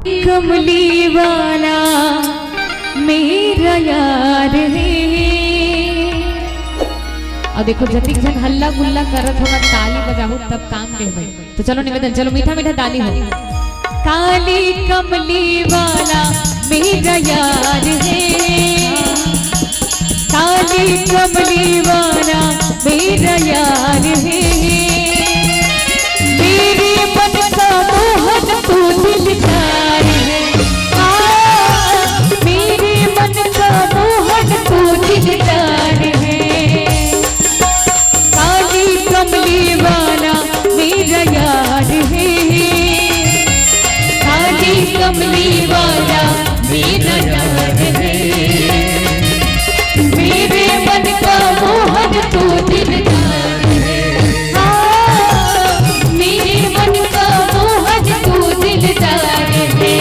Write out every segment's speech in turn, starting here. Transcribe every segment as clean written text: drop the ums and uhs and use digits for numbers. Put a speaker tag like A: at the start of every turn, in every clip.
A: कमली वाला मेरा यार है। और देखो जतिक जन हल्ला गुल्ला करत होगा ताली बजाओ तब काम के भाई। तो चलो निवेदन, चलो मीठा मीठा ताली हो। काली कमली वाला मेरा यार है, काली कमली वाला मेरा यार है। मेरे मन का मोहन तू दिलदार है, मेरे मन का मोहन तू दिलदार है। काली कमली वाला मेरा यार है, काली कमली वाला मेरा यार है। मेरे मन का मोहन तू दिलदार है, मेरे मन का मोहन तू दिलदार है।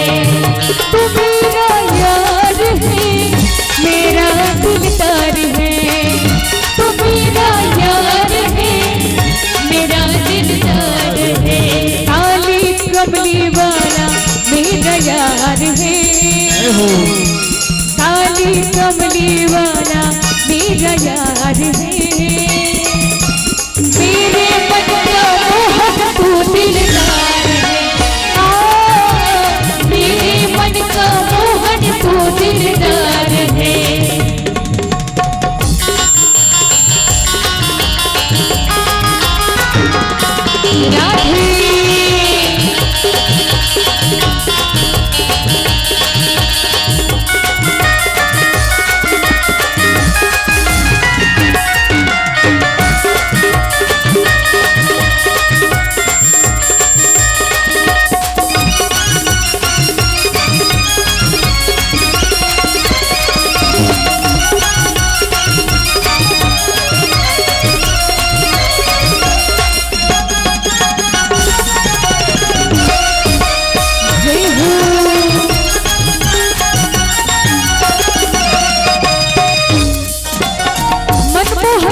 A: तू मेरा यार है, मेरा दिलदार है। तू मेरा यार है, मेरा दिलदार है। काली कमली वाला मेरा यार है, काली कमली वाला मेरा यार है। मेरे मन का मोहन तू दिलदार है, मेरे मन का मोहन तू दिलदार है। राधे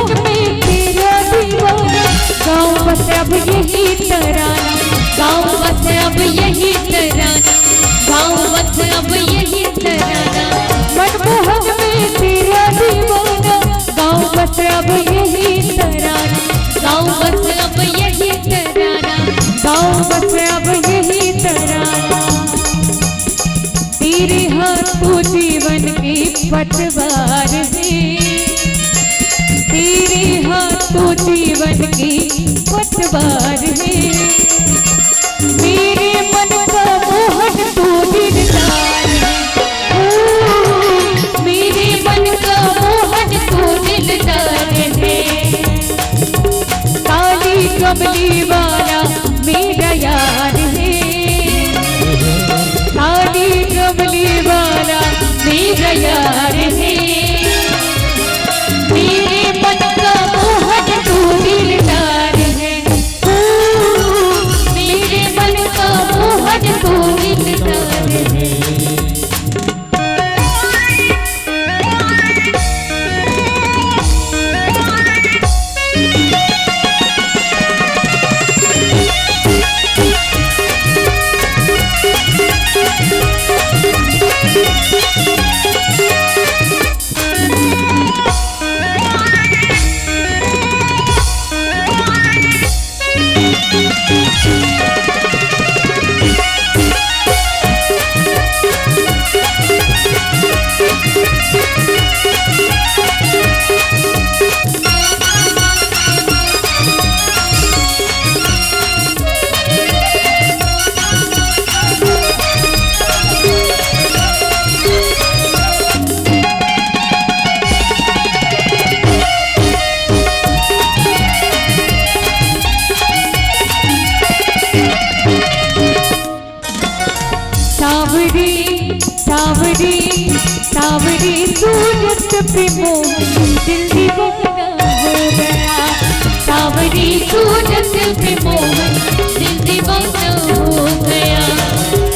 A: अब यही तराना, गाँव बस अब यही तराना, गाँव बस अब यही तराना। मनमोहन में तेरा दीवाना, गाँव बस अब यही तराना, गाँव बस अब यही तराना, गाँव बस अब यही तराना। तेरे हाथों जीवन की पतवार है, तेरे हाथों जीवन की पतवार है। मेरे मन का मोहन तू दिलदार है, मेरे मन का मोहन तू दिलदार है। काली कमली वाला मेरा यार है, काली कमली वाला मेरा यार है। मेरे मन का मोहन तू दिलदार है, मेरे मन का मोहन तू दिलदार है। सावरी सावरी सूरत पे मोहन दिल दीवाना हो गया, सावरी सूरत पे मोहन दिल दीवाना हो गया।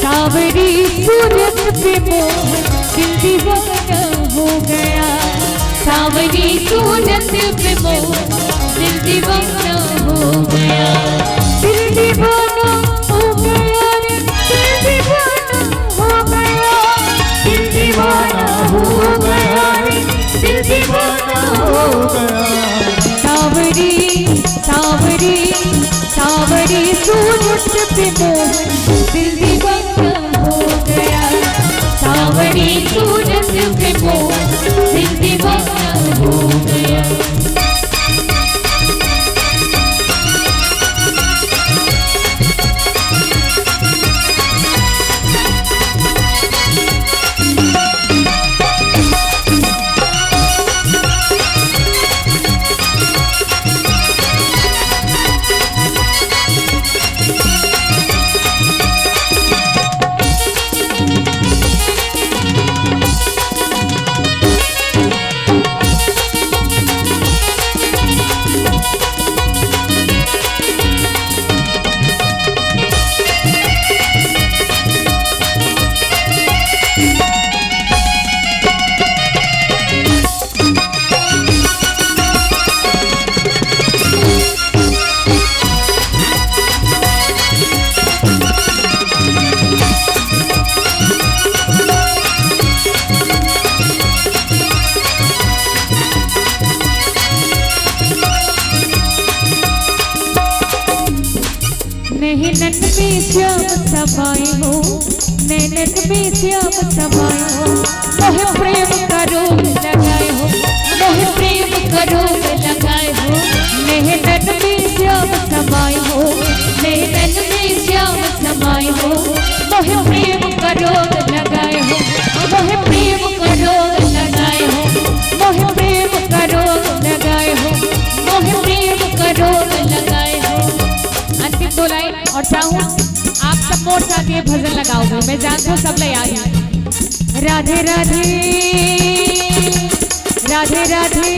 A: सावरी सूरत पे मोहन दिल दीवाना हो गया, सावरी सूरत पे मोहन दिल दीवाना हो गया। दिल दीवाना हो गया रे, दिल दीवाना होठ पे मोहन दिल दीवाना हो गया, सावरी सूरत पे मोहन दिल दीवाना हो गया। नैनन में श्याम समाए हो, नैनन में श्याम समाए हो, मोह प्रेम का रोग लगाए हो, मोह प्रेम का रोग लगाए हो। नैनन में श्याम समाए हो, नैनन में श्याम समाए हो, मोह प्रेम का रोग लगाए हो, मोह प्रेम का रोग लगाए हो, मोह प्रेम का रोग लगाए हो, मोह प्रेम का रोग लगाए हो। अंतिम दो लाइन और चाहूँ आप सब मोर साथ ये भजन लगाओगे, मैं जानती हूँ सब ले आई। राधे राधे राधे राधे,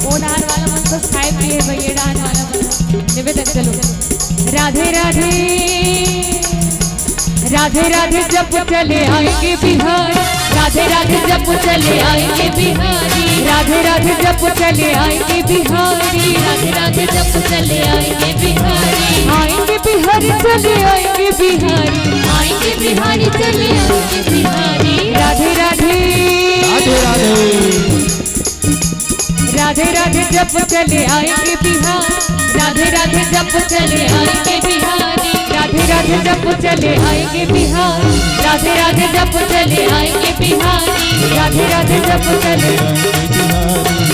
A: वो डान वाला मन तो खाए पिए भैया, डान वाला मन निवेदन चलो। राधे राधे राधे राधे जब चले आएंगे बिहार, राधे राधे जब चले आएंगे बिहारी, राधे राधे जब चले आएंगे बिहारी, राधे राधे जब चले आएंगे बिहारी, आएंगे बिहारी चले आएंगे बिहारी, आएंगे बिहारी चले आएंगे बिहारी। राधे राधे राधे राधे राधे राधे जब चले आएंगे बिहार, राधे राधे जब चले आएंगे बिहारी, राधे राधे जब चले आएंगे बिहार, राधे राधे जब चले आएंगे बिहारी, राधे राधे जब चले,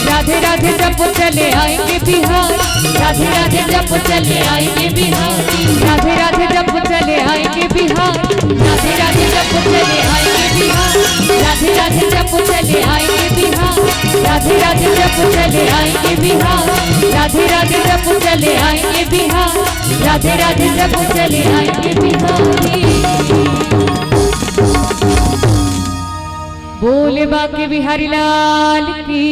A: राधे राधे जब चले आएंगे बिहार, राधे राधे जब चले आएंगे बिहारी, राधे राधे जब चले आएंगे बिहार, राधे राधे जब चले आएंगे बिहार, राधे राधे जब चले आएंगे बिहार, राधे राधे जब चले आएंगे बिहार, राधे राधे जब चले आएंगे बिहार, राधे राधे जब चले आएंगे बिहारी। बोले बाके बिहारी लाल की।